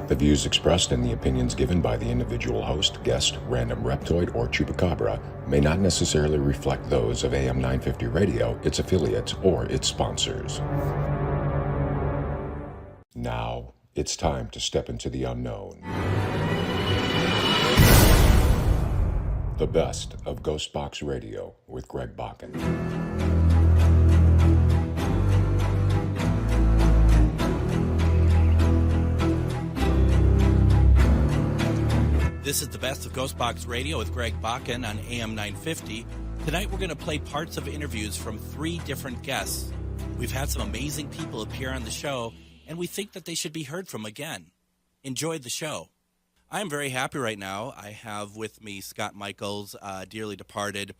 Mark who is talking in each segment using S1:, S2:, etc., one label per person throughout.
S1: The views expressed and the opinions given by the individual host, guest, random reptoid, or chupacabra may not necessarily reflect those of AM 950 Radio, its affiliates, or its sponsors. Now, it's time to step into the unknown. The best of GhostBox Radio with Greg Bakun.
S2: This is the best of GhostBox Radio with Greg Bakun on AM 950. Tonight we're going to play parts of interviews from 3 different guests. We've had some amazing people appear on the show, and we think that they should be heard from again. Enjoy the show. I'm very happy right now. I have with me Scott Michaels, Dearly Departed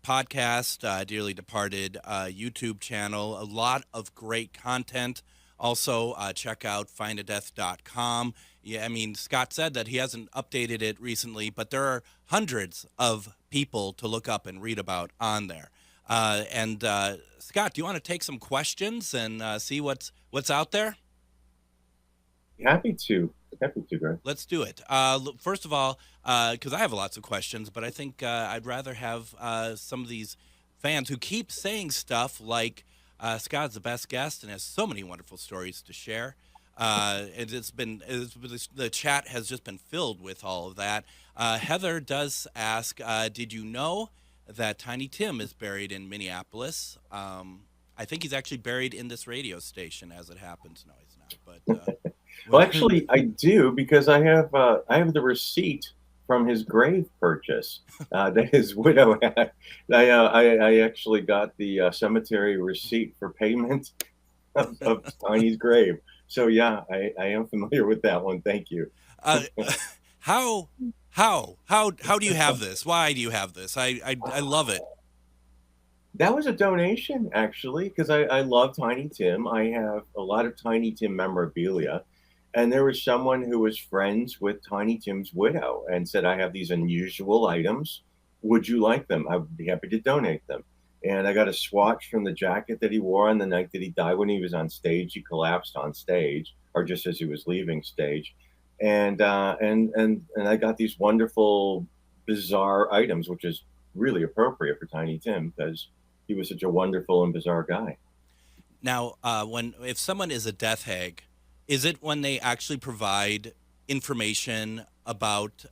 S2: podcast, Dearly Departed YouTube channel, a lot of great content. Also, check out findadeath.com. Yeah, I mean, Scott said that he hasn't updated it recently, but there are hundreds of people to look up and read about on there. Scott, do you want to take some questions and see what's out there?
S3: Happy to, Greg.
S2: Let's do it. First of all, because I have lots of questions, but I think I'd rather have some of these fans who keep saying stuff like Scott's the best guest and has so many wonderful stories to share. The chat has just been filled with all of that. Heather does ask, did you know that Tiny Tim is buried in Minneapolis? I think he's actually buried in this radio station, as it happens. No, he's not. But
S3: well, actually, I do, because I have the receipt from his grave purchase that his widow had. I actually got the cemetery receipt for payment of Tiny's grave. So yeah, I am familiar with that one. Thank you.
S2: How do you have this? Why do you have this? I love it.
S3: That was a donation, actually, because I love Tiny Tim. I have a lot of Tiny Tim memorabilia, and there was someone who was friends with Tiny Tim's widow and said, "I have these unusual items. Would you like them? I would be happy to donate them." And I got a swatch from the jacket that he wore on the night that he died. When he was on stage, he collapsed on stage, or just as he was leaving stage. And I got these wonderful, bizarre items, which is really appropriate for Tiny Tim because he was such a wonderful and bizarre guy.
S2: Now, if someone is a death hag, is it when they actually provide information about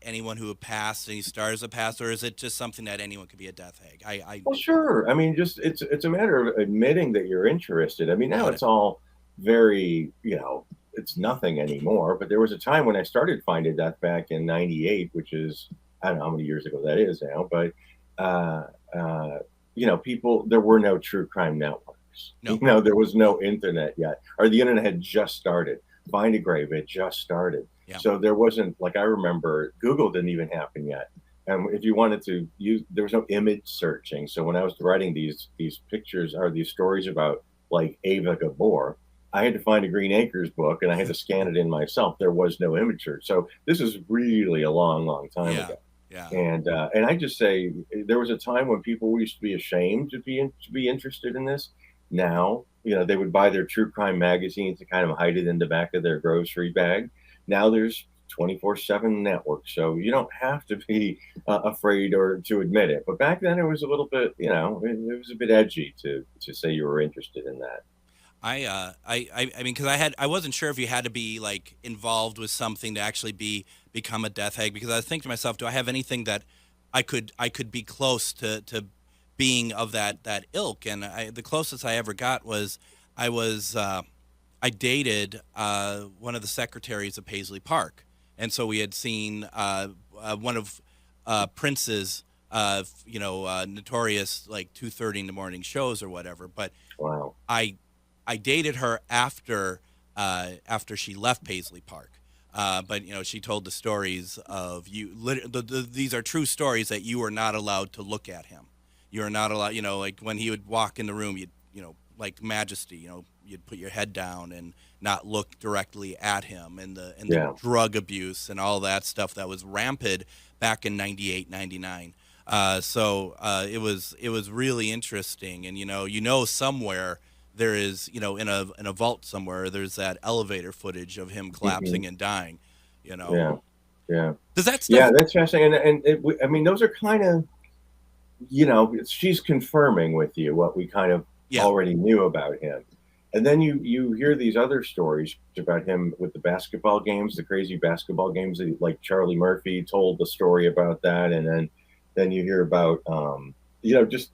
S2: anyone who passed, any stars that passed, or is it just something that anyone could be a death hag?
S3: Well, sure. I mean, just it's a matter of admitting that you're interested. I mean, now it's all very, it's nothing anymore. But there was a time when I started Find a Death back in '98, which is, I don't know how many years ago that is now, but there were no true crime networks.
S2: No.
S3: There was no internet yet, or the internet had just started. Find a Grave had just started. Yeah. So there wasn't, like, I remember Google didn't even happen yet. And if you wanted to use, there was no image searching. So when I was writing these pictures or these stories about, like, Ava Gabor, I had to find a Green Acres book and I had to scan it in myself. There was no image search. So this is really a long, long time ago.
S2: Yeah.
S3: And I just say there was a time when people used to be ashamed to be interested in this. Now, they would buy their true crime magazines to kind of hide it in the back of their grocery bag. Now there's 24/7 networks, so you don't have to be afraid or to admit it. But back then it was a little bit, it was a bit edgy to say you were interested in that.
S2: I mean, because I wasn't sure if you had to be like involved with something to actually become a death hag. Because I think to myself, do I have anything that I could be close to being of that ilk? And the closest I ever got was I dated one of the secretaries of Paisley Park, and so we had seen one of Prince's notorious like 2:30 in the morning shows or whatever. But
S3: wow.
S2: I dated her after she left Paisley Park. But she told the stories of you. These are true stories that you were not allowed to look at him. You are not allowed. Like when he would walk in the room, like Majesty. You'd put your head down and not look directly at him, and the drug abuse and all that stuff that was rampant back in 98, 99. So it was really interesting, and somewhere there is, in a vault somewhere, there's that elevator footage of him
S3: Hmm.
S2: collapsing and dying. You know,
S3: Yeah, yeah,
S2: does that
S3: yeah.
S2: stuff?
S3: That's fascinating, I mean, those are kind of, she's confirming with you what we kind of
S2: Yeah,
S3: already knew about him. And then you hear these other stories about him with the basketball games, the crazy basketball games, like Charlie Murphy told the story about that, and then you hear about just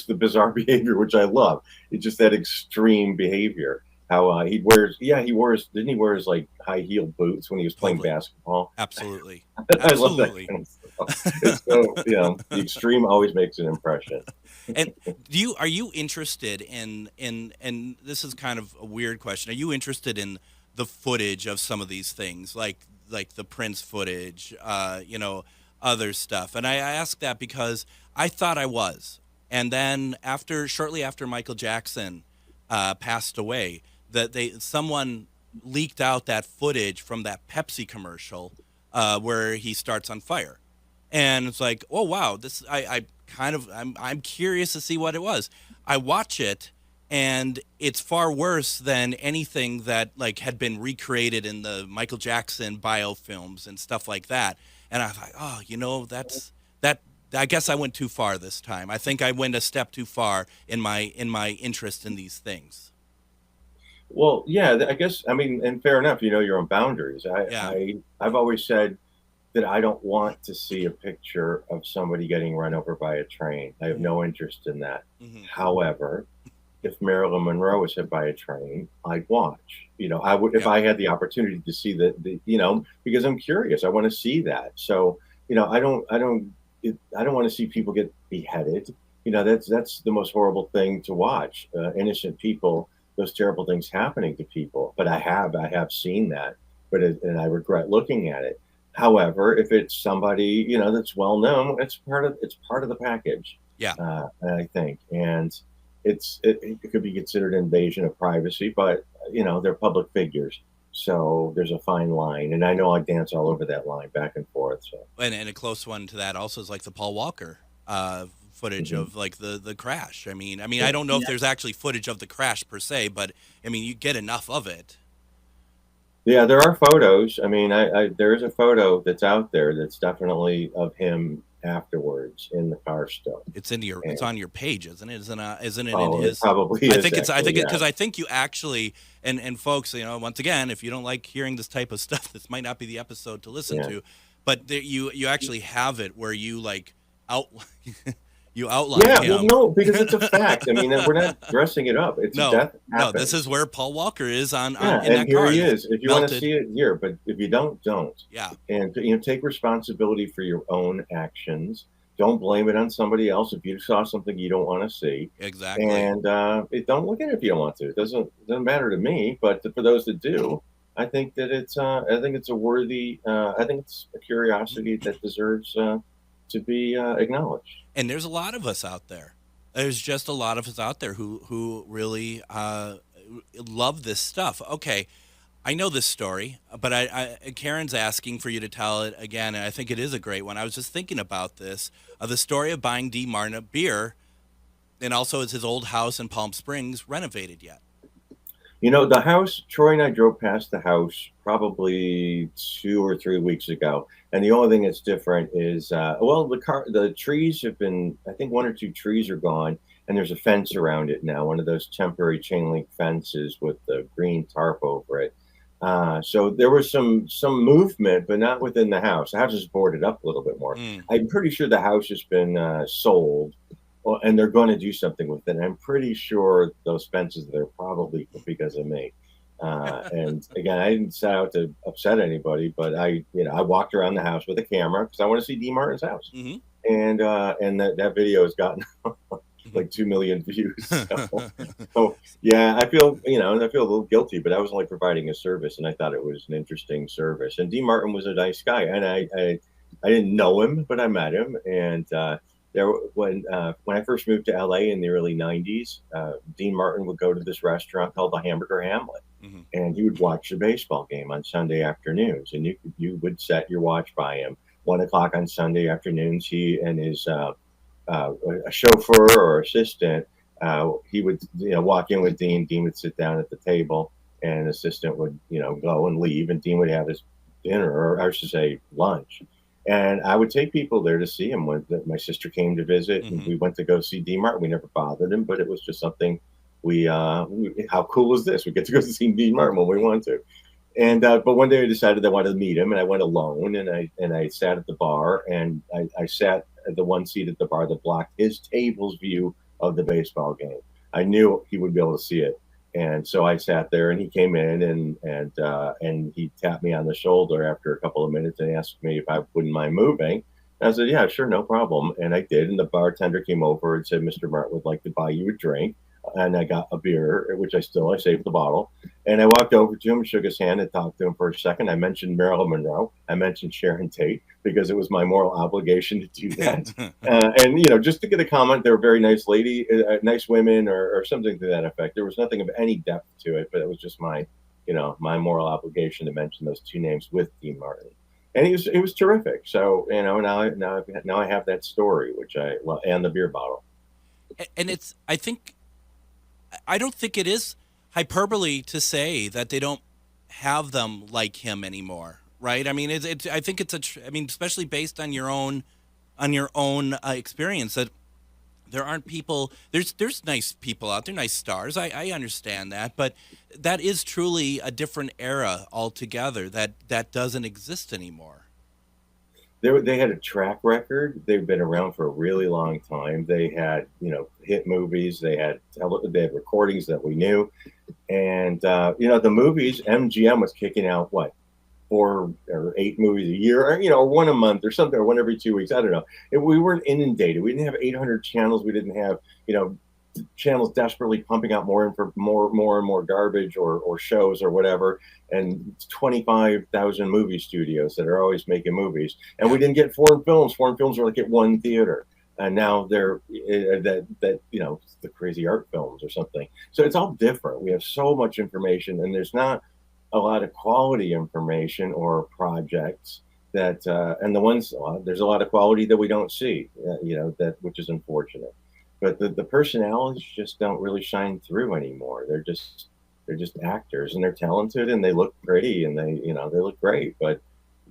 S3: the bizarre behavior, which I love. It's just that extreme behavior. How he wore his, didn't he wear his like high heeled boots when he was playing
S2: totally,
S3: basketball?
S2: absolutely,
S3: I love that
S2: absolutely.
S3: kind of stuff. It's so, the extreme always makes an impression.
S2: And are you interested in and this is kind of a weird question. Are you interested in the footage of some of these things, like the Prince footage, other stuff? And I ask that because I thought I was, and then shortly after Michael Jackson passed away, that someone leaked out that footage from that Pepsi commercial where he starts on fire, and it's like, oh wow, this I kind of I'm curious to see what it was. I watch it, and it's far worse than anything that like had been recreated in the Michael Jackson biofilms and stuff like that. And I thought, oh, that. I guess I went too far this time. I think I went a step too far in my interest in these things.
S3: Well, yeah, I guess, I mean, and fair enough, you know your own boundaries.
S2: Yeah.
S3: I've always said that I don't want to see a picture of somebody getting run over by a train. I have no interest in that.
S2: Hmm.
S3: However, if Marilyn Monroe was hit by a train, I'd watch. I would, if
S2: Yep.
S3: I had the opportunity to see because I'm curious. I want to see that. So, I don't want to see people get beheaded. That's the most horrible thing to watch. Innocent people, those terrible things happening to people. But I have seen that, and I regret looking at it. However, if it's somebody that's well known, it's part of the package.
S2: Yeah.
S3: I think, and it could be considered invasion of privacy, but they're public figures, so there's a fine line, and I know I dance all over that line back and forth. So,
S2: And a close one to that also is like the Paul Walker footage
S3: mhm.
S2: of like the crash. I mean, I
S3: Yeah.
S2: don't know if there's actually footage of the crash per se, but I mean, you get enough of it.
S3: Yeah, there are photos. I mean, there is a photo that's out there that's definitely of him afterwards in the car still.
S2: It's
S3: And
S2: on your page, isn't it? Isn't it in
S3: oh, it
S2: his?
S3: probably
S2: I
S3: is
S2: think I
S3: actually.
S2: think it
S3: Yeah.
S2: because I think you actually and folks, once again, if you don't like hearing this type of stuff, this might not be the episode to listen
S3: Yeah.
S2: to. But you actually have it where you like out you outline
S3: Yeah. Well,
S2: him.
S3: no, because it's a fact. I mean, we're not dressing it up. It's a
S2: No,
S3: death
S2: no, this
S3: happened.
S2: is where Paul Walker is on
S3: Yeah,
S2: in
S3: and
S2: that
S3: here
S2: car.
S3: he
S2: It's
S3: is. If you want to
S2: melted.
S3: see it, here. But if you don't.
S2: Yeah,
S3: And take responsibility for your own actions. Don't blame it on somebody else if you saw something you don't want to see.
S2: exactly.
S3: And don't look at it if you don't want to. It doesn't matter to me. But for those that do, I think it's a worthy. I think it's a curiosity that deserves to be acknowledged.
S2: And there's a lot of us out there. There's just a lot of us out there who really love this stuff. Okay, I know this story, but Karen's asking for you to tell it again, and I think it is a great one. I was just thinking about this, the story of buying D. Martin a beer, and also is his old house in Palm Springs renovated yet?
S3: The house, Troy and I drove past the house probably 2 or 3 weeks ago. And the only thing that's different is, the trees have been, I think one or two trees are gone, and there's a fence around it now, one of those temporary chain link fences with the green tarp over it. So there was some movement, but not within the house. The house is boarded up a little bit more.
S2: Mm.
S3: I'm pretty sure the house has been sold. Well, and they're going to do something with it. I'm pretty sure those fences there probably because of me. And again, I didn't set out to upset anybody, but I walked around the house with a camera because I want to see D. Martin's house.
S2: Hmm.
S3: And that video has gotten like 2 million views. So yeah, I feel a little guilty, but I was only providing a service, and I thought it was an interesting service. And D. Martin was a nice guy, and I didn't know him, but I met him, and when I first moved to LA in the early '90s, Dean Martin would go to this restaurant called the Hamburger Hamlet,
S2: Hmm.
S3: and he would watch the baseball game on Sunday afternoons, and you would set your watch by him. 1 o'clock on Sunday afternoons, he and his a chauffeur or assistant he would walk in with Dean. Dean would sit down at the table, and an assistant would go and leave, and Dean would have his dinner, or I should say lunch. And I would take people there to see him when my sister came to visit, and we went to go see Dean Martin. We never bothered him, but it was just something how cool is this? We get to go see Dean Martin when we want to. And but one day I decided I wanted to meet him, and I went alone, and I sat at the bar, and I sat at the one seat at the bar that blocked his table's view of the baseball game. I knew he would be able to see it. And so I sat there, and he came in, and he tapped me on the shoulder after a couple of minutes and asked me if I wouldn't mind moving. And I said, yeah, sure, no problem. And I did. And the bartender came over and said, Mr. Martin would like to buy you a drink. And I got a beer, which I saved the bottle. And I walked over to him, shook his hand, and talked to him for a second. I mentioned Marilyn Monroe. I mentioned Sharon Tate, because it was my moral obligation to do that. And, just to get a comment, they were very nice nice women, or something to that effect. There was nothing of any depth to it, but it was just my moral obligation to mention those two names with Dean Martin. And he was terrific. So, now I have that story, and the beer bottle.
S2: And I don't think it is hyperbole to say that they don't have them like him anymore, right? I mean, I think it's especially based on your own experience, that there aren't people. There's nice people out there, nice stars. I understand that, but that is truly a different era altogether. That doesn't exist anymore.
S3: They had a track record. They've been around for a really long time. They had, hit movies. They had recordings that we knew. And, the movies, MGM was kicking out, 4 or 8 movies a year, or one a month or something, or one every 2 weeks. I don't know. We weren't inundated. We didn't have 800 channels. We didn't have, channels desperately pumping out more and more garbage or shows or whatever, and 25,000 movie studios that are always making movies. And we didn't get foreign films. Foreign films were like at one theater, and now they're the crazy art films or something. So it's all different. We have so much information, and there's not a lot of quality information or projects that and there's a lot of quality that we don't see, which is unfortunate. But the personalities just don't really shine through anymore. They're just actors, and they're talented, and they look pretty, and they look great, but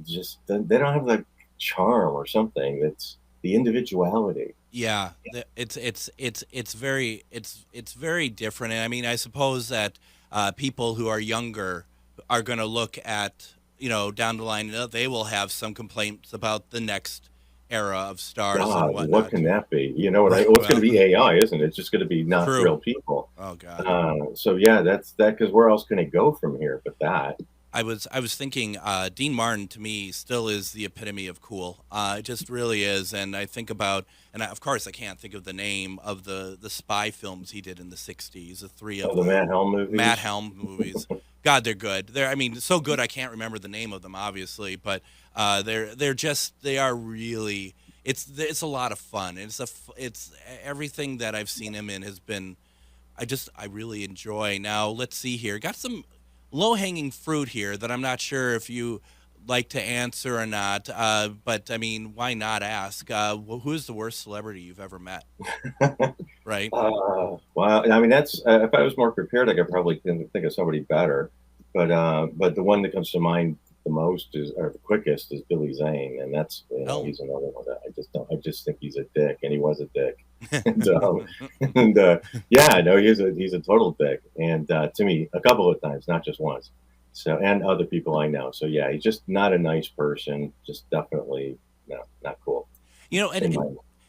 S3: just they don't have the charm or something. That's the individuality.
S2: Yeah, it's very different. And I mean, I suppose that people who are younger are going to look at down the line, they will have some complaints about the next era of stars.
S3: God,
S2: and whatnot.
S3: What can that be? It's going to be AI, isn't it? It's just going to be not
S2: True.
S3: Real people.
S2: Oh God.
S3: So yeah, that's that. Because where else can it go from here but that?
S2: I was thinking Dean Martin to me still is the epitome of cool. It just really is. And I think about, of course I can't think of the name of the spy films he did in the 60s, the 3 of
S3: the Matt Helm movies.
S2: Matt Helm movies. God, they're good. They're so good I can't remember the name of them, obviously, but they are really, it's a lot of fun. It's everything that I've seen him in has been, I really enjoy. Now let's see here. Got some low-hanging fruit here that I'm not sure if you like to answer or not, but I mean, why not ask? Who's the worst celebrity you've ever met? Right?
S3: Well, I mean, that's if I was more prepared, I could probably think of somebody better. But the one that comes to mind the most or the quickest is Billy Zane, and that's he's another one that I just think he's a dick, and he was a dick. He's a total dick, and to me a couple of times, not just once. So, and other people I know. So yeah, he's just not a nice person. Just definitely not cool.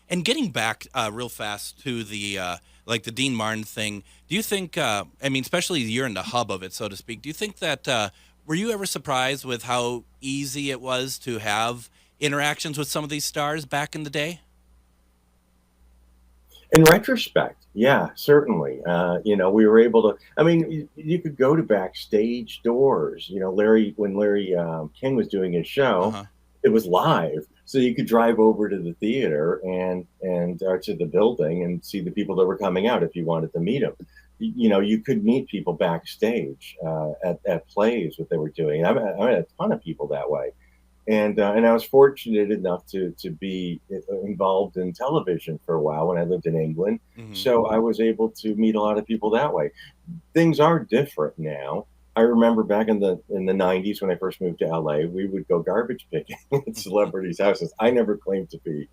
S2: And getting back real fast to the the Dean Martin thing, do you think? Especially you're in the hub of it, so to speak. Do you think that were you ever surprised with how easy it was to have interactions with some of these stars back in the day?
S3: In retrospect, yeah, certainly. We were able to. I mean, you could go to backstage doors. When Larry King was doing his show, it was live, so you could drive over to the theater and to the building and see the people that were coming out if you wanted to meet them. You could meet people backstage at plays, what they were doing. I met a ton of people that way. And I was fortunate enough to be involved in television for a while when I lived in England.
S2: Mm-hmm.
S3: So I was able to meet a lot of people that way. Things are different now. I remember back in the 90s when I first moved to LA, we would go garbage picking at celebrities' houses. I never claimed to be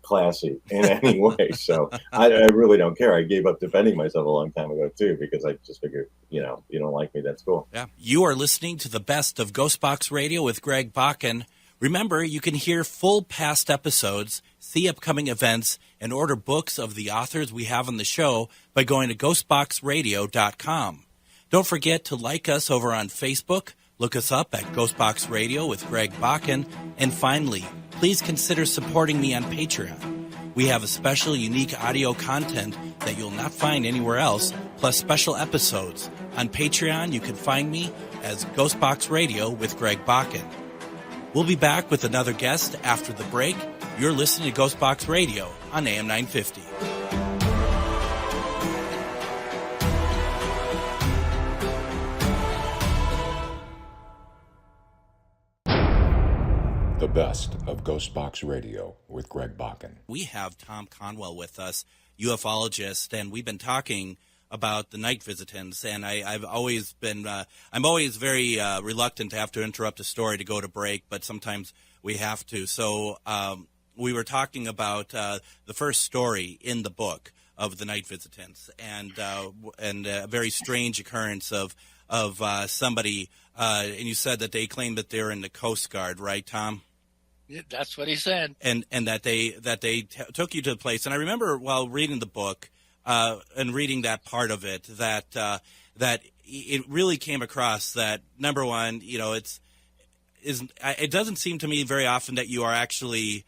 S3: classy in any way, so I really don't care. I gave up defending myself a long time ago too, because I just figured, you don't like me, that's cool.
S2: Yeah. You are listening to the best of GhostBox Radio with Greg Bakun. Remember, you can hear full past episodes, see upcoming events, and order books of the authors we have on the show by going to ghostboxradio.com. Don't forget to like us over on Facebook, look us up at GhostBox Radio with Greg Bakun, and finally, please consider supporting me on Patreon. We have a special, unique audio content that you'll not find anywhere else, plus special episodes. On Patreon, you can find me as GhostBox Radio with Greg Bakun. We'll be back with another guest after the break. You're listening to GhostBox Radio on AM 950.
S1: The best of GhostBox Radio with Greg Bakun.
S2: We have Tom Conwell with us, ufologist, and we've been talking about the night visitants. And I'm always very reluctant to have to interrupt a story to go to break, but sometimes we have to. So we were talking about the first story in the book of the night visitants, and a very strange occurrence of somebody. And you said that they claimed that they're in the Coast Guard, right, Tom?
S4: Yeah, that's what he said.
S2: And that they took you to the place. And I remember while reading the book and reading that part of it, that it really came across that, number one, it doesn't seem to me very often that you are actually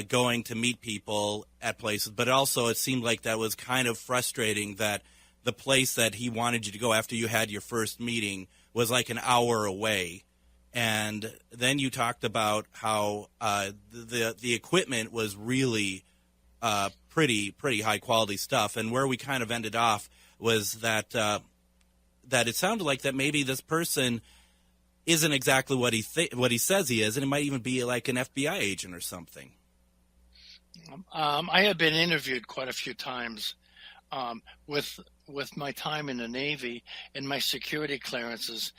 S2: going to meet people at places, but also it seemed like that was kind of frustrating that the place that he wanted you to go after you had your first meeting was like an hour away. And then you talked about how the equipment was really pretty high quality stuff. And where we kind of ended off was that it sounded like that maybe this person isn't exactly what he says he is, and it might even be like an FBI agent or something.
S4: I have been interviewed quite a few times with my time in the Navy and my security clearances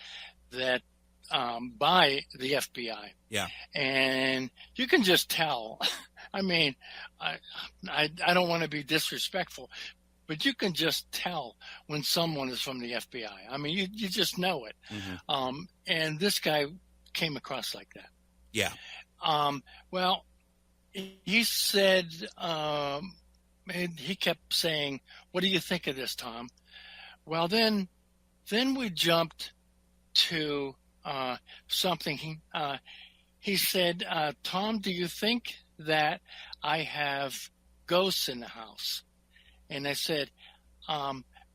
S4: that by the FBI.
S2: Yeah.
S4: And you can just tell. I mean, I don't want to be disrespectful, but you can just tell when someone is from the FBI. I mean, you just know it. Mm-hmm. And this guy came across like that.
S2: Yeah.
S4: Well, he said, he kept saying, "What do you think of this, Tom?" Well, then we jumped to something. He said, "Tom, do you think that I have ghosts in the house?" And I said,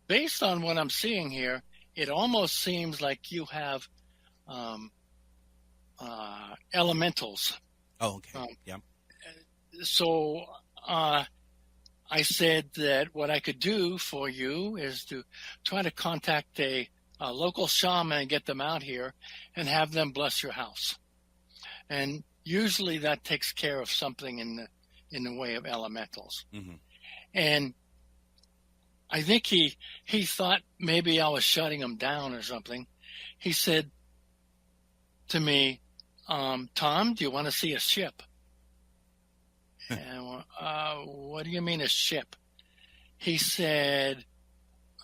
S4: based on what I'm seeing here, it almost seems like you have elementals.
S2: Oh, okay. Yeah.
S4: So I said that what I could do for you is to try to contact a local shaman and get them out here and have them bless your house. And usually that takes care of something in the way of elementals. Mm-hmm. And I think he thought maybe I was shutting him down or something. He said to me, "Tom, do you want to see a ship?" And what do you mean a ship? He said,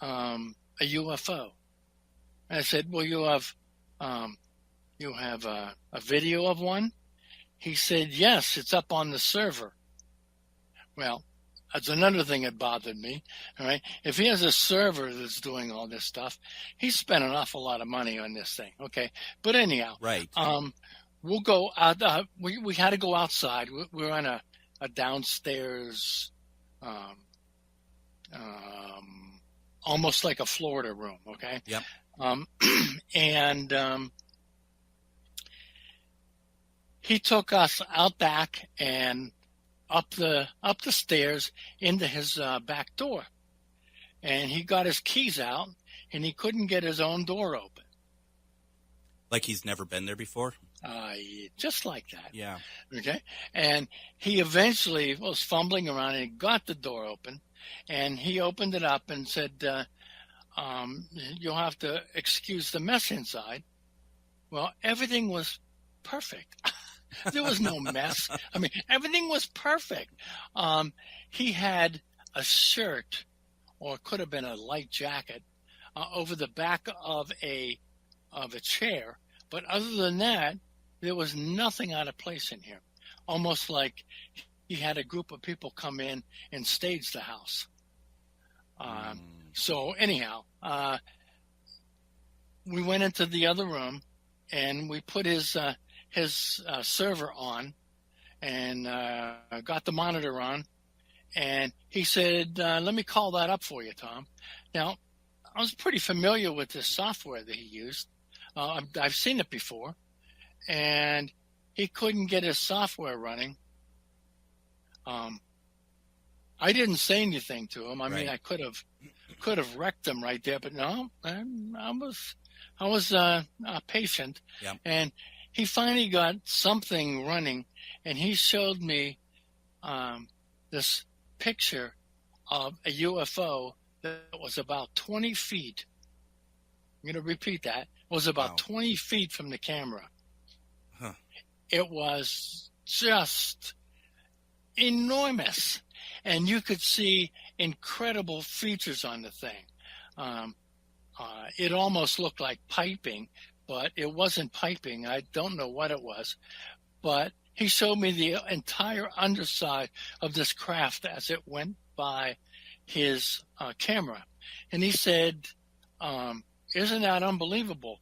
S4: a UFO. And I said, well, you have a video of one? He said, yes, it's up on the server. Well, that's another thing that bothered me. All right. If he has a server that's doing all this stuff, he spent an awful lot of money on this thing. Okay. But anyhow,
S2: right.
S4: We'll go out. We had to go outside. We're on a downstairs, almost like a Florida room. Okay.
S2: Yep.
S4: And he took us out back and up the stairs into his back door, and he got his keys out, and he couldn't get his own door open.
S2: Like he's never been there before?
S4: Just like that.
S2: Yeah.
S4: Okay. And he eventually was fumbling around and he got the door open, and he opened it up and said, you'll have to excuse the mess inside. Well, everything was perfect. There was no mess. I mean, everything was perfect. He had a shirt, or it could have been a light jacket, over the back of a chair. But other than that, there was nothing out of place in here. Almost like he had a group of people come in and stage the house. So anyhow, we went into the other room and we put his server on and got the monitor on. And he said, let me call that up for you, Tom. Now, I was pretty familiar with this software that he used. I've seen it before. And he couldn't get his software running. I didn't say anything to him. I mean, I could have wrecked him right there, but no, I was patient.
S2: Yep.
S4: And he finally got something running, and he showed me this picture of a UFO that was about 20 feet. I'm going to repeat that. It was about 20 feet from the camera.
S2: Huh.
S4: It was just enormous, and you could see incredible features on the thing. It almost looked like piping, but it wasn't piping. I don't know what it was, but he showed me the entire underside of this craft as it went by his camera. And he said, isn't that unbelievable?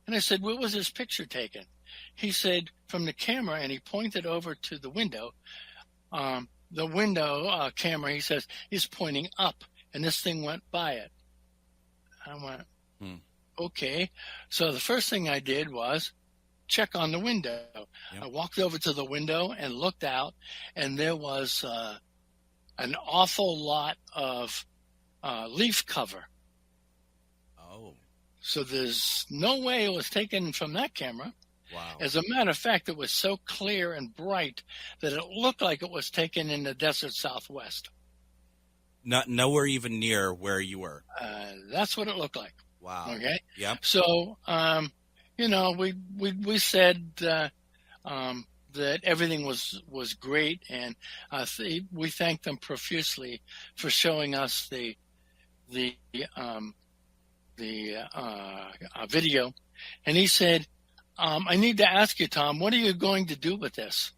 S4: And I said, where was this picture taken? He said, from the camera, and he pointed over to the window. The window camera, he says, is pointing up, and this thing went by it. I went, okay. So the first thing I did was check on the window. Yep. I walked over to the window and looked out, and there was an awful lot of leaf cover.
S2: Oh.
S4: So there's no way it was taken from that camera.
S2: Wow.
S4: As a matter of fact, it was so clear and bright that it looked like it was taken in the desert Southwest.
S2: Nowhere even near where you were.
S4: That's what it looked like.
S2: Wow.
S4: Okay.
S2: Yep.
S4: So, we said that everything was great, and we thanked them profusely for showing us the video. And he said, I need to ask you, Tom, what are you going to do with this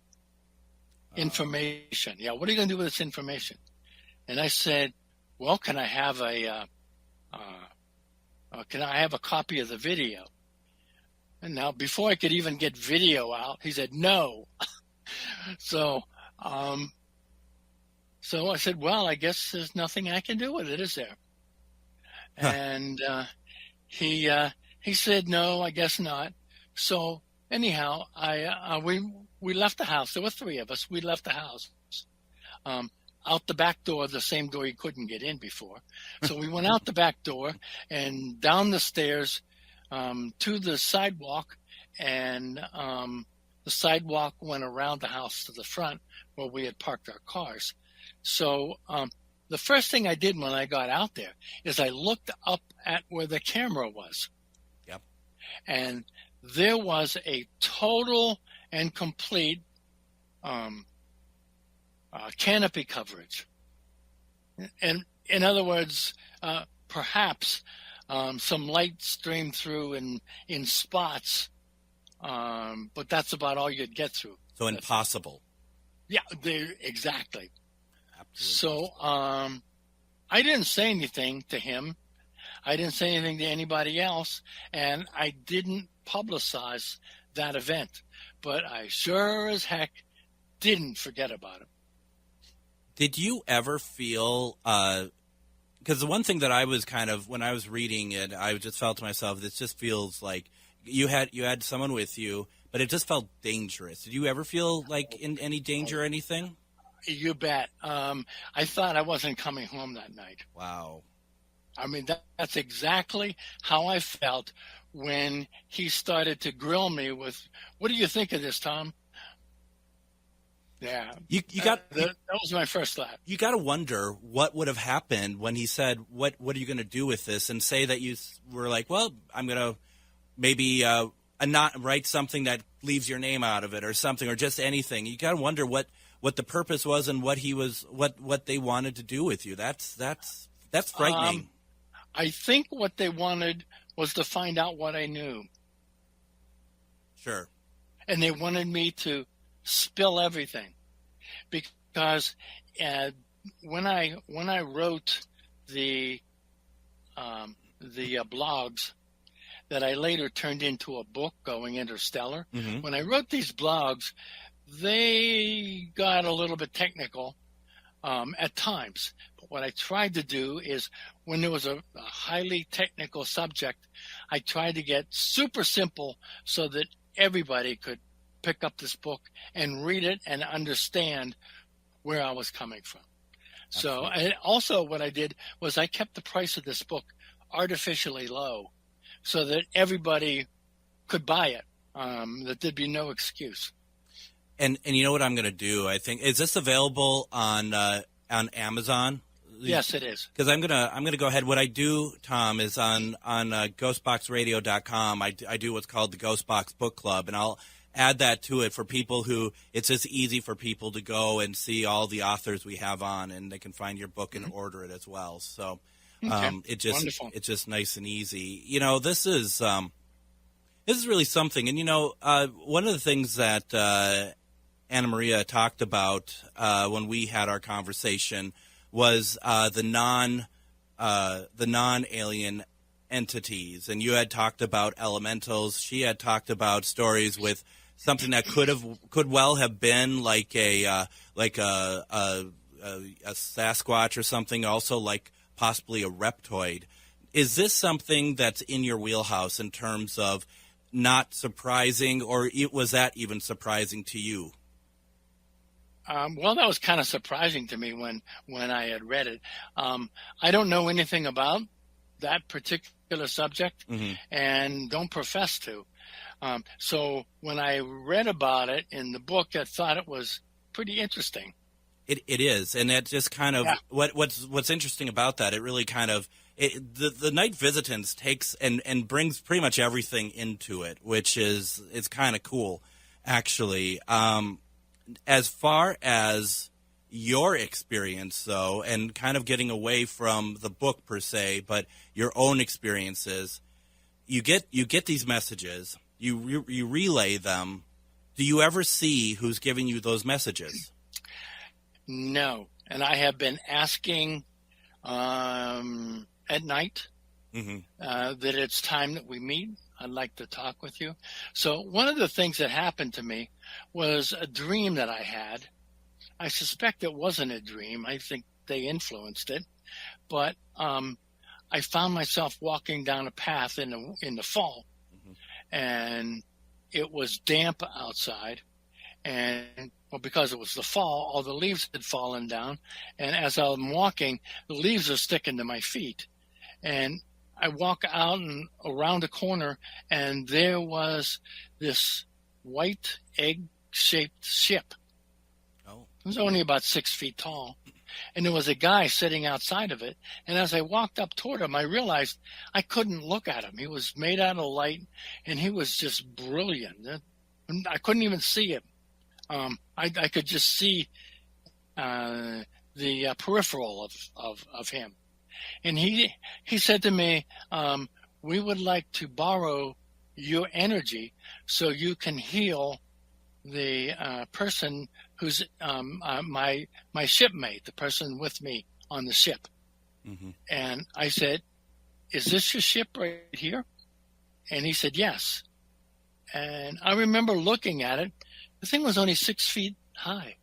S4: information? Yeah, what are you going to do with this information? And I said, well, can I have a copy of the video? And now, before I could even get video out, he said no. So I said, well, I guess there's nothing I can do with it, is there? Huh. And he said, no, I guess not. So anyhow, we left the house. There were three of us. We left the house out the back door, the same door he couldn't get in before. So we went out the back door and down the stairs to the sidewalk, and the sidewalk went around the house to the front where we had parked our cars. So the first thing I did when I got out there is I looked up at where the camera was.
S2: Yep.
S4: And there was a total and complete canopy coverage. And in other words, perhaps some light streamed through in spots, but that's about all you'd get through.
S2: So impossible.
S4: Yeah, exactly.
S2: Absolutely.
S4: So I didn't say anything to him. I didn't say anything to anybody else, and I didn't publicize that event. But I sure as heck didn't forget about it.
S2: Did you ever feel, because the one thing that I was when I was reading it, I just felt to myself, this just feels like you had someone with you, but it just felt dangerous. Did you ever feel like in any danger or anything?
S4: You bet. I thought I wasn't coming home that night.
S2: Wow.
S4: I mean, that's exactly how I felt when he started to grill me with, "What do you think of this, Tom?" Yeah, that was my first thought.
S2: You got to wonder what would have happened when he said, "What are you going to do with this?" And say that you were like, "Well, I'm going to maybe not write something that leaves your name out of it, or something, or just anything." You got to wonder what the purpose was and what they wanted to do with you. That's frightening.
S4: I think what they wanted was to find out what I knew.
S2: Sure.
S4: And they wanted me to spill everything, because when I wrote the blogs that I later turned into a book, Going Interstellar,
S2: mm-hmm.
S4: when I wrote these blogs, they got a little bit technical at times. But what I tried to do is, when there was a highly technical subject, I tried to get super simple so that everybody could pick up this book and read it and understand where I was coming from. So, and also what I did was I kept the price of this book artificially low so that everybody could buy it, that there'd be no excuse.
S2: And you know what I'm going to do? I think, is this available on Amazon?
S4: Yes, it is.
S2: Because I'm gonna go ahead. What I do, Tom, is on GhostBoxRadio.com. I do what's called the GhostBox Book Club, and I'll add that to it for people who it's just easy for people to go and see all the authors we have on, and they can find your book and order it as well. So
S4: Wonderful.
S2: It's just nice and easy. You know, this is really something. And you know, one of the things that Anna Maria talked about when we had our conversation was the non-alien entities, and you had talked about elementals. She had talked about stories with something that could well have been like a Sasquatch or something, also like possibly a reptoid. Is this something that's in your wheelhouse in terms of not surprising, or was that even surprising to you?
S4: Well, that was kind of surprising to me when I had read it. I don't know anything about that particular subject,
S2: mm-hmm.
S4: and don't profess to. So when I read about it in the book, I thought it was pretty interesting.
S2: It is, and it just kind of what's interesting about that. It really kind of the Night Visitants takes and brings pretty much everything into it, which is kind of cool, actually. As far as your experience, though, and kind of getting away from the book per se, but your own experiences, you get these messages, you relay them. Do you ever see who's giving you those messages?
S4: No, and I have been asking at night
S2: mm-hmm.
S4: that it's time that we meet. I'd like to talk with you. So one of the things that happened to me was a dream that I had. I suspect it wasn't a dream. I think they influenced it. But I found myself walking down a path in the fall,
S2: mm-hmm.
S4: and it was damp outside. And because it was the fall, all the leaves had fallen down. And as I'm walking, the leaves are sticking to my feet. And I walk out and around a corner, and there was this white egg-shaped ship.
S2: Oh.
S4: It was only about 6 feet tall. And there was a guy sitting outside of it. And as I walked up toward him, I realized I couldn't look at him. He was made out of light, and he was just brilliant. I couldn't even see him. I could just see the peripheral of him. And he said to me, we would like to borrow your energy so you can heal the person who's my shipmate, the person with me on the ship.
S2: Mm-hmm.
S4: And I said, is this your ship right here? And he said, yes. And I remember looking at it. The thing was only 6 feet high.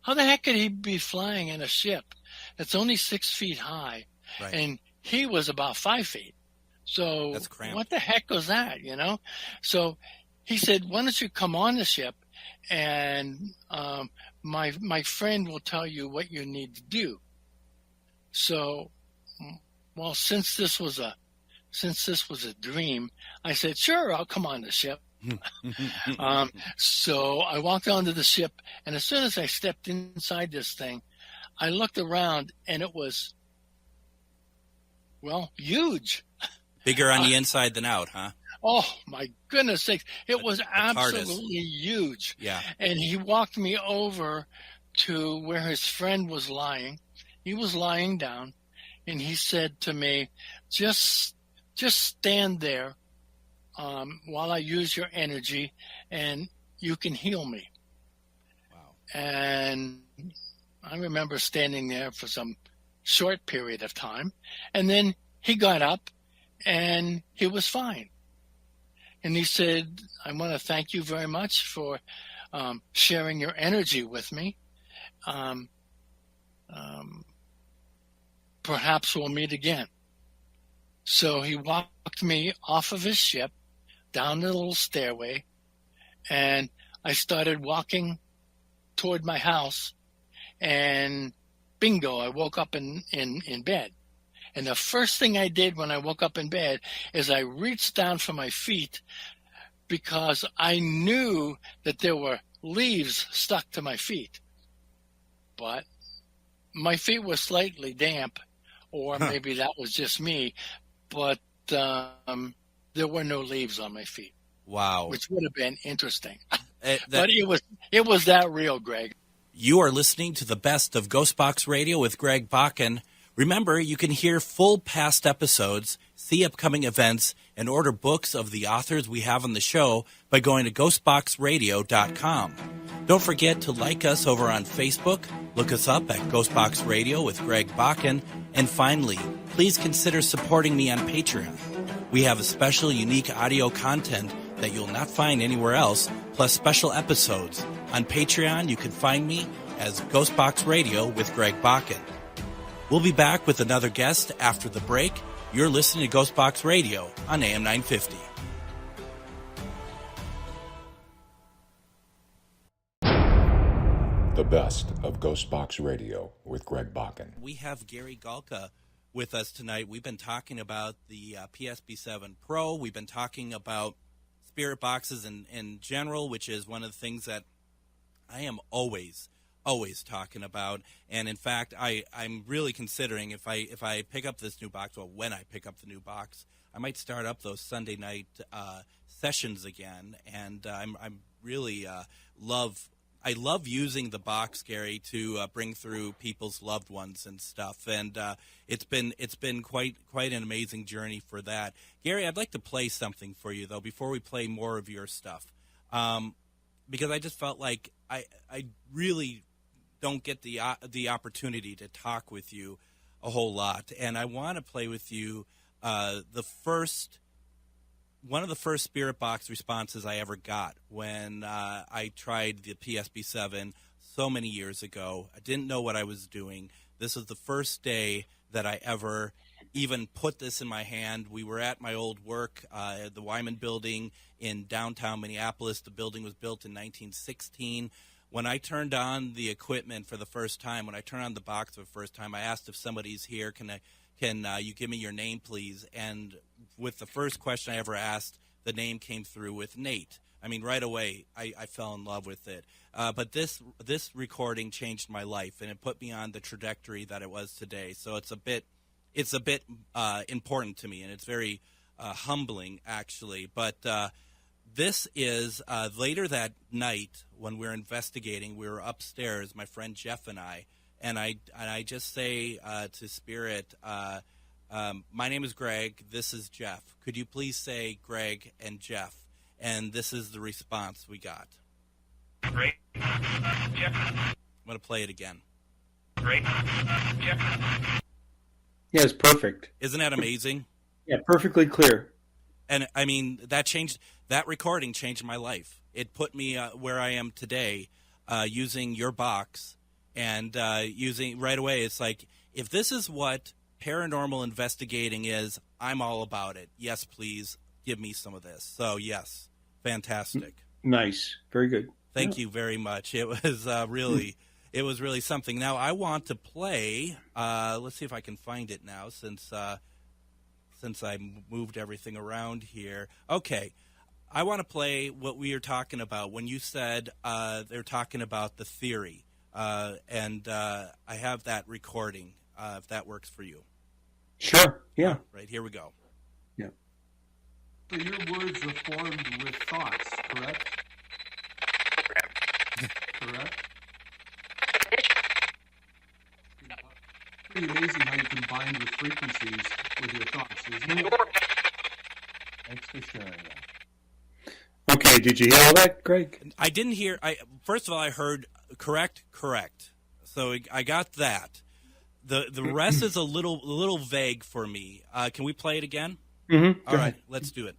S4: How the heck could he be flying in a ship that's only 6 feet high?
S2: Right.
S4: And he was about 5 feet. So
S2: that's cramped.
S4: What the heck was that, you know? So he said, why don't you come on the ship, and my friend will tell you what you need to do. So, well, since this was a since this was a dream, I said, sure, I'll come on the ship. So I walked onto the ship, and as soon as I stepped inside this thing, I looked around, and it was, well, huge.
S2: Bigger on the inside than out, huh?
S4: Oh, my goodness sakes. It was absolutely huge.
S2: Yeah.
S4: And he walked me over to where his friend was lying. He was lying down, and he said to me, just stand there while I use your energy, and you can heal me.
S2: Wow.
S4: And I remember standing there for some short period of time, and then he got up, and he was fine. And he said, I want to thank you very much for sharing your energy with me. Perhaps we'll meet again. So he walked me off of his ship, down the little stairway, and I started walking toward my house, and bingo, I woke up in bed. And the first thing I did when I woke up in bed is I reached down for my feet, because I knew that there were leaves stuck to my feet. But my feet were slightly damp, or maybe that was just me, but there were no leaves on my feet.
S2: Wow.
S4: Which would have been interesting. But it was that real, Greg.
S2: You are listening to the best of GhostBox Radio with Greg Bakun. Remember, you can hear full past episodes, see upcoming events, and order books of the authors we have on the show by going to GhostBoxRadio.com. Don't forget to like us over on Facebook, look us up at GhostBox Radio with Greg Bakun, and finally, please consider supporting me on Patreon. We have a special, unique audio content that you'll not find anywhere else, plus special episodes. On Patreon, you can find me as GhostBox Radio with Greg Bakun. We'll be back with another guest after the break. You're listening to GhostBox Radio on AM 950.
S1: The best of GhostBox Radio with Greg Bakun.
S2: We have Gary Galka with us tonight. We've been talking about the PSP-7 Pro. We've been talking about spirit boxes in general, which is one of the things that I am always talking about. And in fact, I'm really considering if I pick up this new box, well, when I pick up the new box, I might start up those Sunday night sessions again. And I'm really I love using the box, Gary, to bring through people's loved ones and stuff. And it's been quite an amazing journey for that. Gary, I'd like to play something for you though before we play more of your stuff, because I just felt like I really don't get the opportunity to talk with you a whole lot, and I want to play with you one of the first spirit box responses I ever got when I tried the PSP-7 so many years ago. I didn't know what I was doing. This was the first day that I ever even put this in my hand. We were at my old work, the Wyman building in downtown Minneapolis. The building was built in 1916. When I turned on the equipment for the first time, when I turned on the box for the first time, I asked if somebody's here, can you give me your name, please? And with the first question I ever asked, the name came through with Nate. I mean, right away, I fell in love with it. But this recording changed my life, and it put me on the trajectory that it was today. So it's a bit important to me, and it's very humbling, actually. But this is later that night when we were investigating. We were upstairs, my friend Jeff and I just say to Spirit, my name is Greg, this is Jeff. Could you please say Greg and Jeff? And this is the response we got.
S5: Greg, Jeff.
S2: I'm going to play it again.
S5: Greg, Jeff.
S6: Yeah, it's perfect.
S2: Isn't that amazing?
S6: Yeah, perfectly clear.
S2: And I mean, that recording changed my life. It put me where I am today, using your box and using right away. It's like, if this is what paranormal investigating is, I'm all about it. Yes, please give me some of this. So yes, fantastic.
S6: Nice. Very good.
S2: Thank you very much. It was it was really something. Now I want to play, let's see if I can find it now, since since I moved everything around here. Okay. I want to play what we were talking about when you said they're talking about the theory. And I have that recording, if that works for you.
S6: Sure. Yeah.
S2: Right, here we go.
S6: Yeah.
S7: So your words are formed with thoughts, correct? Correct? Pretty amazing how you combine the frequencies with your thoughts, isn't it?
S3: Thanks for sharing that.
S6: Okay. Did you hear all that, Greg?
S2: I didn't hear. First of all, I heard correct. So I got that. The rest is a little vague for me. Can we play it again?
S6: Mm-hmm.
S2: All right, let's do it.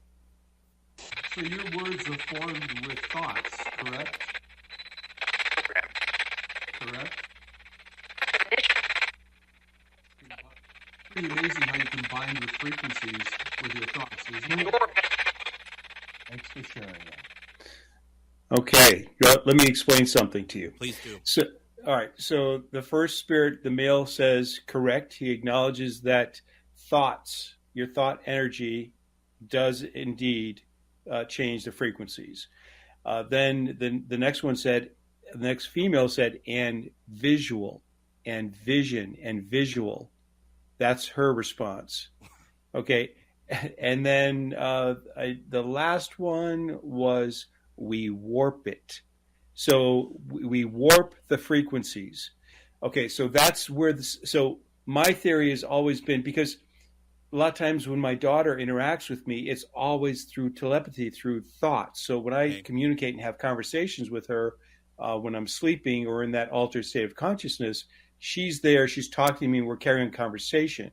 S7: So your words are formed with thoughts, correct? Correct? Pretty amazing how you combine the frequencies with your thoughts, isn't it?
S3: Thanks for sharing that.
S6: Okay. Let me explain something to you.
S2: Please do.
S6: So, all right. So the first spirit, the male, says correct. He acknowledges that thoughts, your thought energy, does indeed change the frequencies. Then the next one said, the next female said, and visual, and vision, and visual. That's her response. Okay. And then the last one was, we warp it. So we warp the frequencies. Okay, so that's where so my theory has always been, because a lot of times when my daughter interacts with me, it's always through telepathy, through thoughts. So when I communicate and have conversations with her when I'm sleeping or in that altered state of consciousness, she's there, she's talking to me, and we're carrying a conversation.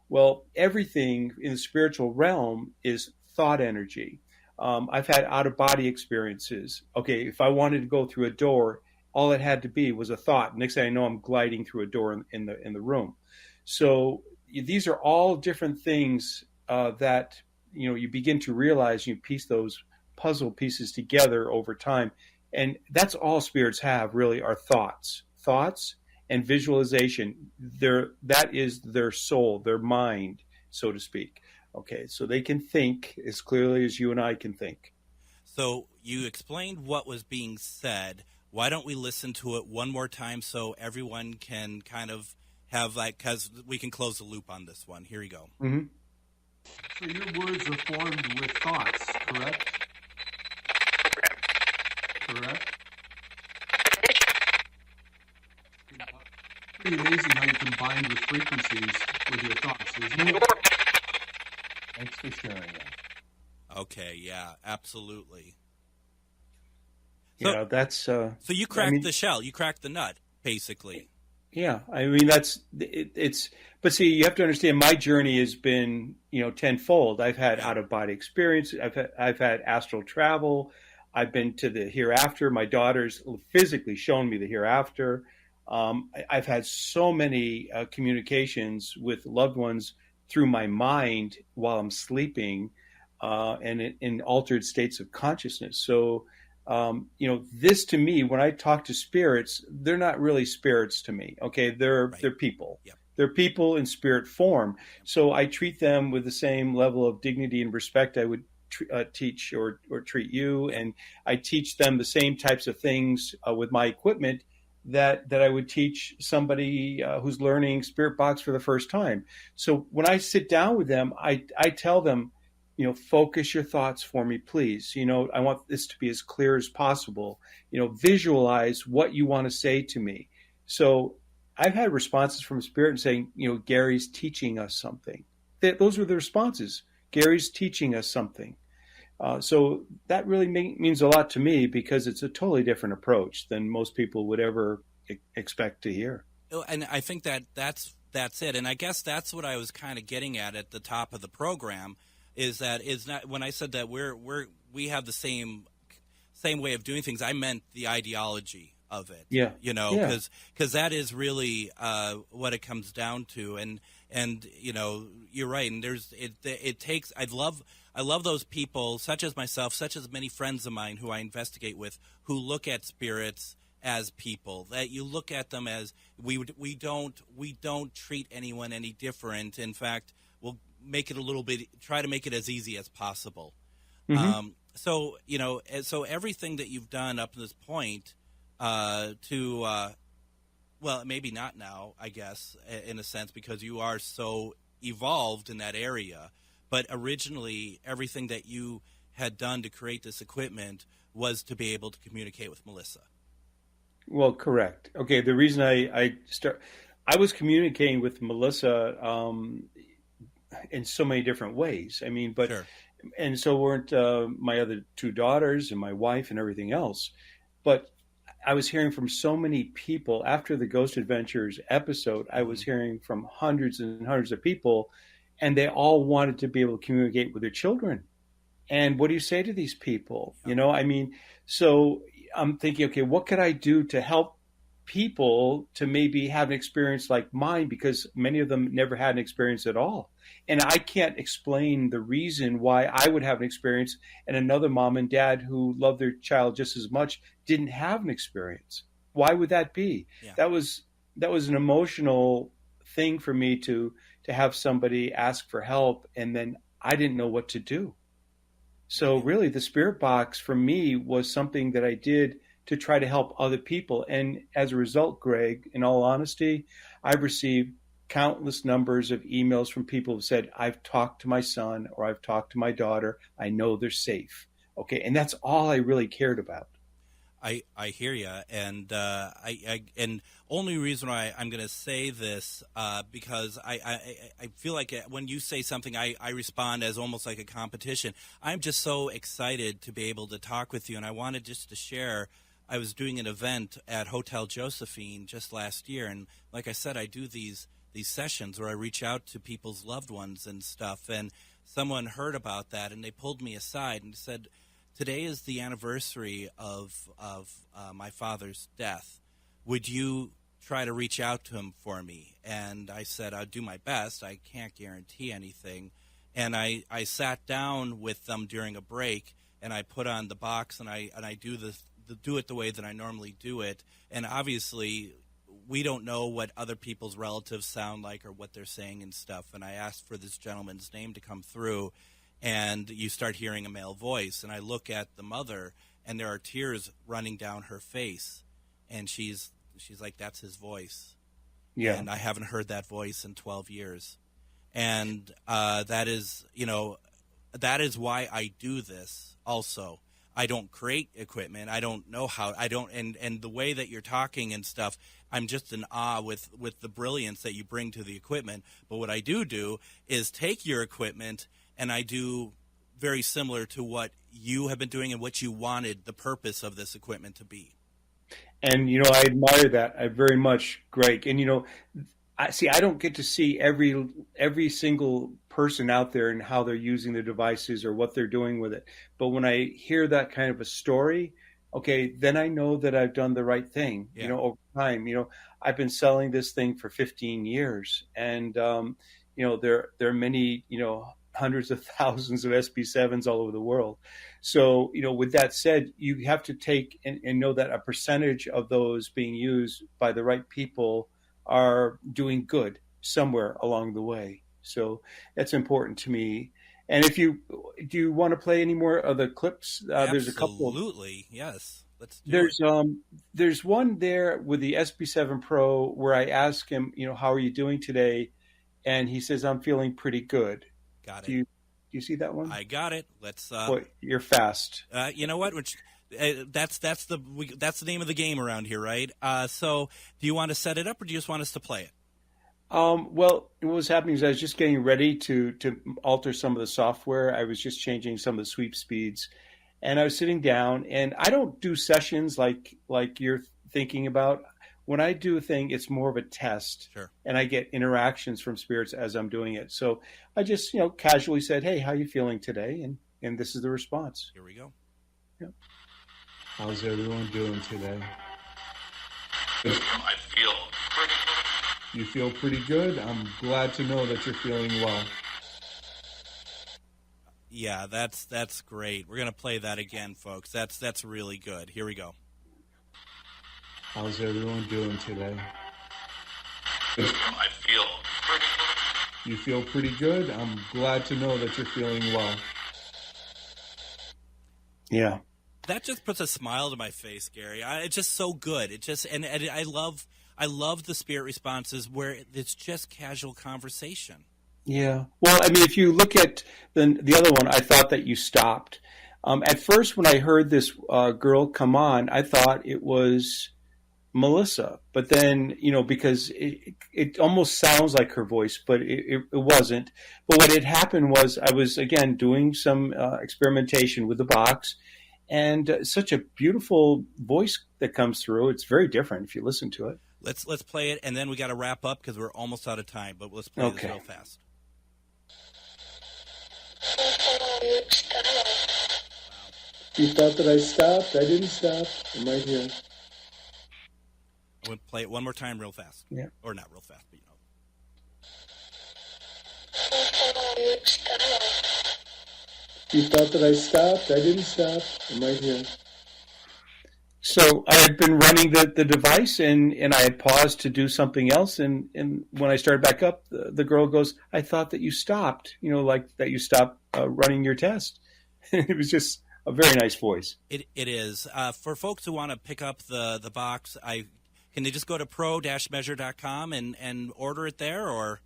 S6: Well, everything in the spiritual realm is thought energy. I've had out-of-body experiences. Okay, if I wanted to go through a door, all it had to be was a thought. Next thing I know, I'm gliding through a door in the room. So these are all different things that you begin to realize. You piece those puzzle pieces together over time, and that's all spirits have really, are thoughts and visualization. That is their soul, their mind, so to speak. Okay, so they can think as clearly as you and I can think.
S2: So you explained what was being said. Why don't we listen to it one more time so everyone can kind of have because we can close the loop on this one. Here you go.
S6: Mm-hmm.
S7: So your words are formed with thoughts, correct? Correct? Pretty amazing how you combine the frequencies with your thoughts, isn't it?
S3: Thanks for sharing that.
S2: Okay, yeah, absolutely.
S6: So, that's
S2: so you cracked the shell, you cracked the nut, basically.
S6: Yeah, I mean it's. But see, you have to understand, my journey has been tenfold. I've had out of body experience. I've had astral travel. I've been to the hereafter. My daughter's physically shown me the hereafter. I've had so many communications with loved ones through my mind while I'm sleeping, and in altered states of consciousness. So, this to me, when I talk to spirits, they're not really spirits to me. Okay, they're people. Yep. They're people in spirit form. So I treat them with the same level of dignity and respect I would teach or treat you, and I teach them the same types of things with my equipment that I would teach somebody who's learning Spirit Box for the first time. So when I sit down with them, I tell them, focus your thoughts for me, please. I want this to be as clear as possible. Visualize what you want to say to me. So I've had responses from Spirit saying, Gary's teaching us something. Those were the responses. Gary's teaching us something. So that really means a lot to me, because it's a totally different approach than most people would ever expect to hear.
S2: And I think that's it. And I guess that's what I was kind of getting at the top of the program, is not when I said that we have the same way of doing things. I meant the ideology of it. Yeah. Because that is really what it comes down to. And you're right. And it takes. I love those people, such as myself, such as many friends of mine who I investigate with, who look at spirits as people. That you look at them as we don't treat anyone any different. In fact, make it a little bit, try to make it as easy as possible.
S6: Mm-hmm.
S2: So, so everything that you've done up to this point well, maybe not now, I guess, in a sense, because you are so evolved in that area. But originally, everything that you had done to create this equipment was to be able to communicate with Melissa.
S6: Well, correct. Okay, the reason I was communicating with Melissa in so many different ways. I mean, but
S2: Sure.
S6: And so weren't my other two daughters and my wife and everything else. But I was hearing from so many people after the Ghost Adventures episode. I was hearing from hundreds and hundreds of people, and they all wanted to be able to communicate with their children. And what do you say to these people? I mean, so I'm thinking, okay, what could I do to help people to maybe have an experience like mine? Because many of them never had an experience at all. And I can't explain the reason why I would have an experience and another mom and dad who love their child just as much didn't have an experience. Why would that be?
S2: Yeah.
S6: That was an emotional thing for me to have somebody ask for help, and then I didn't know what to do. So really the spirit box for me was something that I did to try to help other people. And as a result, Greg, in all honesty, I've received countless numbers of emails from people who said, I've talked to my son or I've talked to my daughter. I know they're safe. Okay. And that's all I really cared about.
S2: I hear you. And and only reason why I'm going to say this, because I feel like when you say something, I respond as almost like a competition. I'm just so excited to be able to talk with you. And I wanted just to share, I was doing an event at Hotel Josephine just last year. And like I said, I do these sessions where I reach out to people's loved ones and stuff. And someone heard about that and they pulled me aside and said, today is the anniversary of my father's death. Would you try to reach out to him for me? And I said, I'll do my best. I can't guarantee anything. And I sat down with them during a break and I put on the box and I do it the way that I normally do it. And obviously we don't know what other people's relatives sound like or what they're saying and stuff. And I asked for this gentleman's name to come through, and you start hearing a male voice. And I look at the mother, and there are tears running down her face. And she's like, that's his voice.
S6: Yeah.
S2: And I haven't heard that voice in 12 years. And that is why I do this also. I don't create equipment. I don't know how. And the way that you're talking and stuff, I'm just in awe with the brilliance that you bring to the equipment. But what I do is take your equipment and I do very similar to what you have been doing and what you wanted the purpose of this equipment to be.
S6: And, I admire that. I very much, Greg. And, I don't get to see every single person out there and how they're using the devices or what they're doing with it. But when I hear that kind of a story, okay, then I know that I've done the right thing.
S2: Yeah.
S6: Over time, I've been selling this thing for 15 years, and there are many, hundreds of thousands of SB7s all over the world. So, with that said, you have to take and know that a percentage of those being used by the right people are doing good somewhere along the way. So that's important to me. And do you want to play any more of the clips? There's a couple.
S2: Absolutely, yes. Let's do it.
S6: There's one there with the SB7 Pro where I ask him, how are you doing today? And he says, I'm feeling pretty good.
S2: Got it.
S6: Do you see that one?
S2: I got it. Let's.
S6: Boy, you're fast.
S2: You know what? That's the name of the game around here, right? So, do you want to set it up, or do you just want us to play it?
S6: Well, what was happening is I was just getting ready to alter some of the software. I was just changing some of the sweep speeds, and I was sitting down. And I don't do sessions like you're thinking about. When I do a thing, it's more of a test,
S2: sure. And
S6: I get interactions from spirits as I'm doing it. So I just casually said, "Hey, how you feeling today?" And this is the response.
S2: Here we go.
S6: Yep. How's everyone doing today?
S5: I feel pretty
S6: You feel pretty good? I'm glad to know that you're feeling well.
S2: Yeah, that's great. We're going to play that again, folks. That's really good. Here we go.
S6: How's everyone doing today?
S5: I feel pretty
S6: You feel pretty good? I'm glad to know that you're feeling well. Yeah.
S2: That just puts a smile to my face, Gary. It's just so good. It just and I love the spirit responses where it's just casual conversation.
S6: Yeah. Well, I mean, if you look at the other one, I thought that you stopped. At first, when I heard this girl come on, I thought it was Melissa. But then, because it almost sounds like her voice, but it wasn't. But what had happened was I was, again, doing some experimentation with the box, and such a beautiful voice that comes through. It's very different if you listen to it.
S2: Let's play it, and then we got to wrap up because we're almost out of time. But let's play this real fast.
S6: You thought that I stopped? I didn't stop. I'm right here.
S2: I'm going to play it one more time real fast.
S6: Yeah.
S2: Or not real fast, but
S6: You thought that I stopped? I didn't stop. I'm right here. So I had been running the device, and I had paused to do something else. And when I started back up, the girl goes, I thought that you stopped, like that you stopped running your test. It was just a very nice voice.
S2: It is. For folks who want to pick up the box, can they just go to pro-measure.com and order it there, or?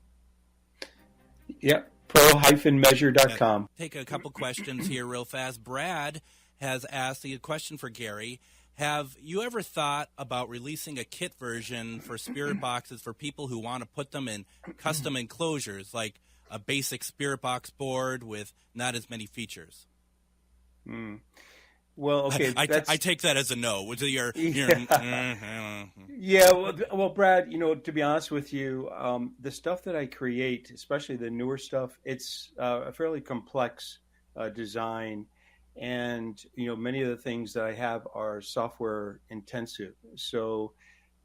S6: Yep, pro-measure.com.
S2: Take a couple questions here real fast. Brad has asked a question for Gary. Have you ever thought about releasing a kit version for spirit boxes for people who want to put them in custom enclosures, like a basic spirit box board with not as many features?
S6: Well, okay.
S2: I take that as a no.
S6: Yeah. Well, Brad, to be honest with you, the stuff that I create, especially the newer stuff, it's a fairly complex design. And, many of the things that I have are software intensive. So,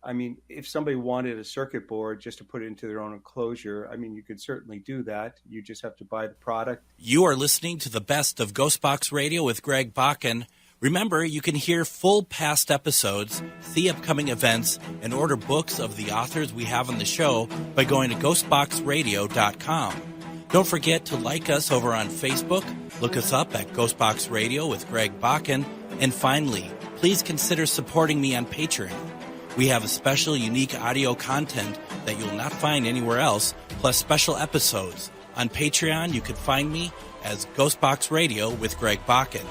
S6: I mean, if somebody wanted a circuit board just to put it into their own enclosure, I mean, you could certainly do that. You just have to buy the product.
S2: You are listening to the best of GhostBox Radio with Greg Bakun. Remember, you can hear full past episodes, see upcoming events, and order books of the authors we have on the show by going to ghostboxradio.com. Don't forget to like us over on Facebook. Look us up at GhostBox Radio with Greg Bakun. And finally, please consider supporting me on Patreon. We have a special, unique audio content that you'll not find anywhere else, plus special episodes. On Patreon, you can find me as GhostBox Radio with Greg Bakun.